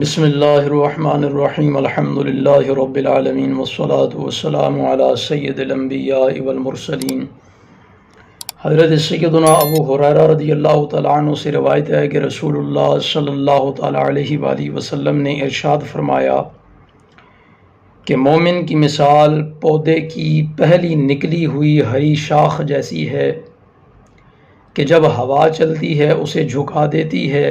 بسم اللہ الرحمن الرحیم الحمد للہ رب العالمین والصلاة والسلام علی سید الانبیاء والمرسلین۔ حضرت سیدنا ابو ہریرہ رضی اللہ تعالیٰ عنہ سے روایت ہے کہ رسول اللہ صلی اللہ تعالیٰ علیہ وآلہ وسلم نے ارشاد فرمایا کہ مومن کی مثال پودے کی پہلی نکلی ہوئی ہری شاخ جیسی ہے کہ جب ہوا چلتی ہے اسے جھکا دیتی ہے،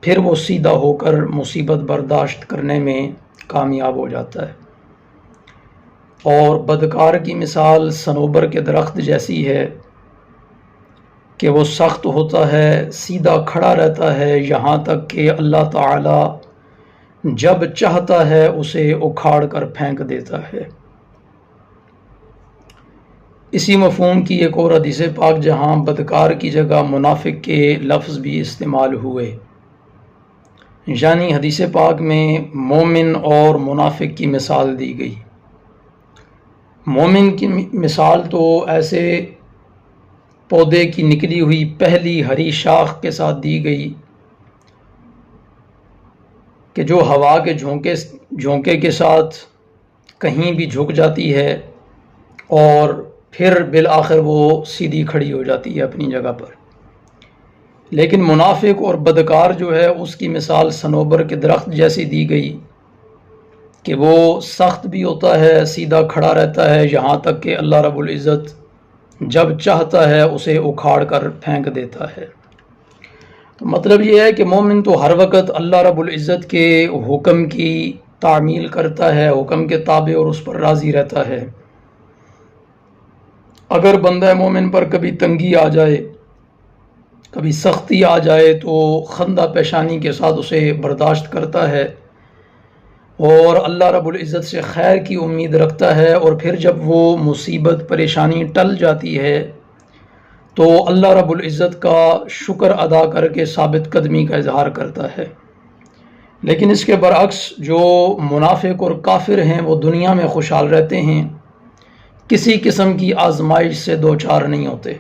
پھر وہ سیدھا ہو کر مصیبت برداشت کرنے میں کامیاب ہو جاتا ہے۔ اور بدکار کی مثال صنوبر کے درخت جیسی ہے کہ وہ سخت ہوتا ہے، سیدھا کھڑا رہتا ہے یہاں تک کہ اللہ تعالی جب چاہتا ہے اسے اکھاڑ کر پھینک دیتا ہے۔ اسی مفہوم کی ایک اور حدیث پاک جہاں بدکار کی جگہ منافق کے لفظ بھی استعمال ہوئے، یعنی حدیث پاک میں مومن اور منافق کی مثال دی گئی۔ مومن کی مثال تو ایسے پودے کی نکلی ہوئی پہلی ہری شاخ کے ساتھ دی گئی کہ جو ہوا کے جھونکے کے ساتھ کہیں بھی جھک جاتی ہے اور پھر بالآخر وہ سیدھی کھڑی ہو جاتی ہے اپنی جگہ پر۔ لیکن منافق اور بدکار جو ہے اس کی مثال صنوبر کے درخت جیسی دی گئی کہ وہ سخت بھی ہوتا ہے، سیدھا کھڑا رہتا ہے یہاں تک کہ اللہ رب العزت جب چاہتا ہے اسے اکھاڑ کر پھینک دیتا ہے۔ تو مطلب یہ ہے کہ مومن تو ہر وقت اللہ رب العزت کے حکم کی تعمیل کرتا ہے، حکم کے تابع اور اس پر راضی رہتا ہے۔ اگر بندہ مومن پر کبھی تنگی آ جائے، کبھی سختی آ جائے تو خندہ پیشانی کے ساتھ اسے برداشت کرتا ہے اور اللہ رب العزت سے خیر کی امید رکھتا ہے، اور پھر جب وہ مصیبت پریشانی ٹل جاتی ہے تو اللہ رب العزت کا شکر ادا کر کے ثابت قدمی کا اظہار کرتا ہے۔ لیکن اس کے برعکس جو منافق اور کافر ہیں وہ دنیا میں خوشحال رہتے ہیں، کسی قسم کی آزمائش سے دوچار نہیں ہوتے،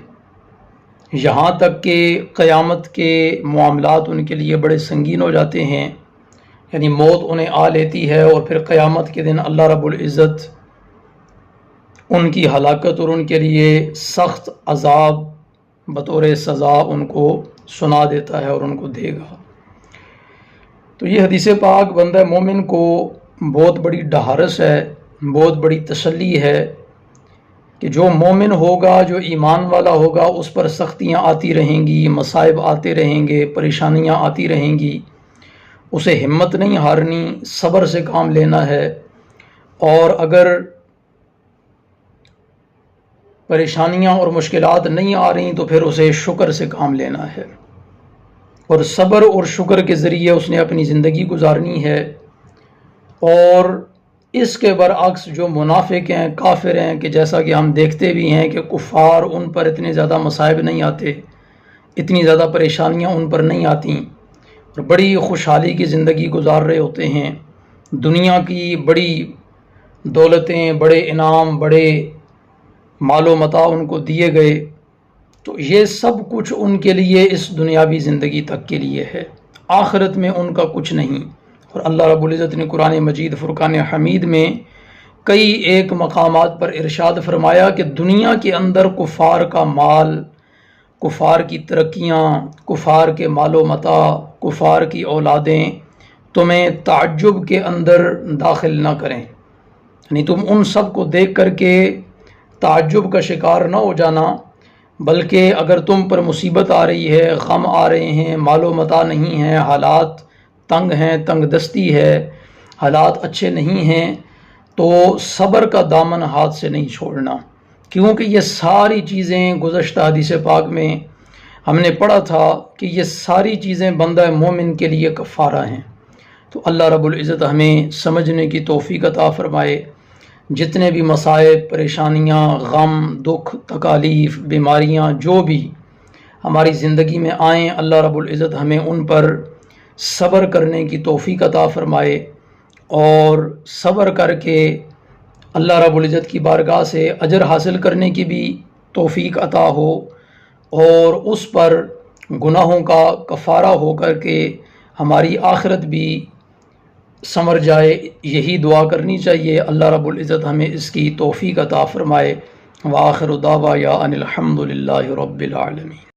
یہاں تک کہ قیامت کے معاملات ان کے لیے بڑے سنگین ہو جاتے ہیں، یعنی موت انہیں آ لیتی ہے اور پھر قیامت کے دن اللہ رب العزت ان کی ہلاکت اور ان کے لیے سخت عذاب بطور سزا ان کو سنا دیتا ہے اور ان کو دے گا۔ تو یہ حدیث پاک بندہ مومن کو بہت بڑی ڈھارس ہے، بہت بڑی تسلی ہے کہ جو مومن ہوگا، جو ایمان والا ہوگا، اس پر سختیاں آتی رہیں گی، مصائب آتے رہیں گے، پریشانیاں آتی رہیں گی، اسے ہمت نہیں ہارنی، صبر سے کام لینا ہے، اور اگر پریشانیاں اور مشکلات نہیں آ رہی تو پھر اسے شکر سے کام لینا ہے، اور صبر اور شکر کے ذریعے اس نے اپنی زندگی گزارنی ہے۔ اور اس کے برعکس جو منافق ہیں، کافر ہیں، کہ جیسا کہ ہم دیکھتے بھی ہیں کہ کفار ان پر اتنے زیادہ مصائب نہیں آتے، اتنی زیادہ پریشانیاں ان پر نہیں آتیں، اور بڑی خوشحالی کی زندگی گزار رہے ہوتے ہیں، دنیا کی بڑی دولتیں، بڑے انعام، بڑے مال و متاع ان کو دیے گئے، تو یہ سب کچھ ان کے لیے اس دنیاوی زندگی تک کے لیے ہے، آخرت میں ان کا کچھ نہیں۔ اور اللہ رب العزت نے قرآن مجید فرقان حمید میں کئی ایک مقامات پر ارشاد فرمایا کہ دنیا کے اندر کفار کا مال، کفار کی ترقیاں، کفار کے مال و متاع، کفار کی اولادیں تمہیں تعجب کے اندر داخل نہ کریں، یعنی تم ان سب کو دیکھ کر کے تعجب کا شکار نہ ہو جانا، بلکہ اگر تم پر مصیبت آ رہی ہے، غم آ رہے ہیں، مال و متاع نہیں ہیں، حالات تنگ ہیں، تنگ دستی ہے، حالات اچھے نہیں ہیں، تو صبر کا دامن ہاتھ سے نہیں چھوڑنا، کیونکہ یہ ساری چیزیں گزشتہ حدیث پاک میں ہم نے پڑھا تھا کہ یہ ساری چیزیں بندہ مومن کے لیے کفارہ ہیں۔ تو اللہ رب العزت ہمیں سمجھنے کی توفیق عطا فرمائے، جتنے بھی مصائب، پریشانیاں، غم، دکھ، تکالیف، بیماریاں جو بھی ہماری زندگی میں آئیں، اللہ رب العزت ہمیں ان پر صبر کرنے کی توفیق عطا فرمائے، اور صبر کر کے اللہ رب العزت کی بارگاہ سے اجر حاصل کرنے کی بھی توفیق عطا ہو، اور اس پر گناہوں کا کفارہ ہو کر کے ہماری آخرت بھی سمر جائے، یہی دعا کرنی چاہیے۔ اللہ رب العزت ہمیں اس کی توفیق عطا فرمائے۔ وآخر دعوانا ان الحمد للہ رب العالمین۔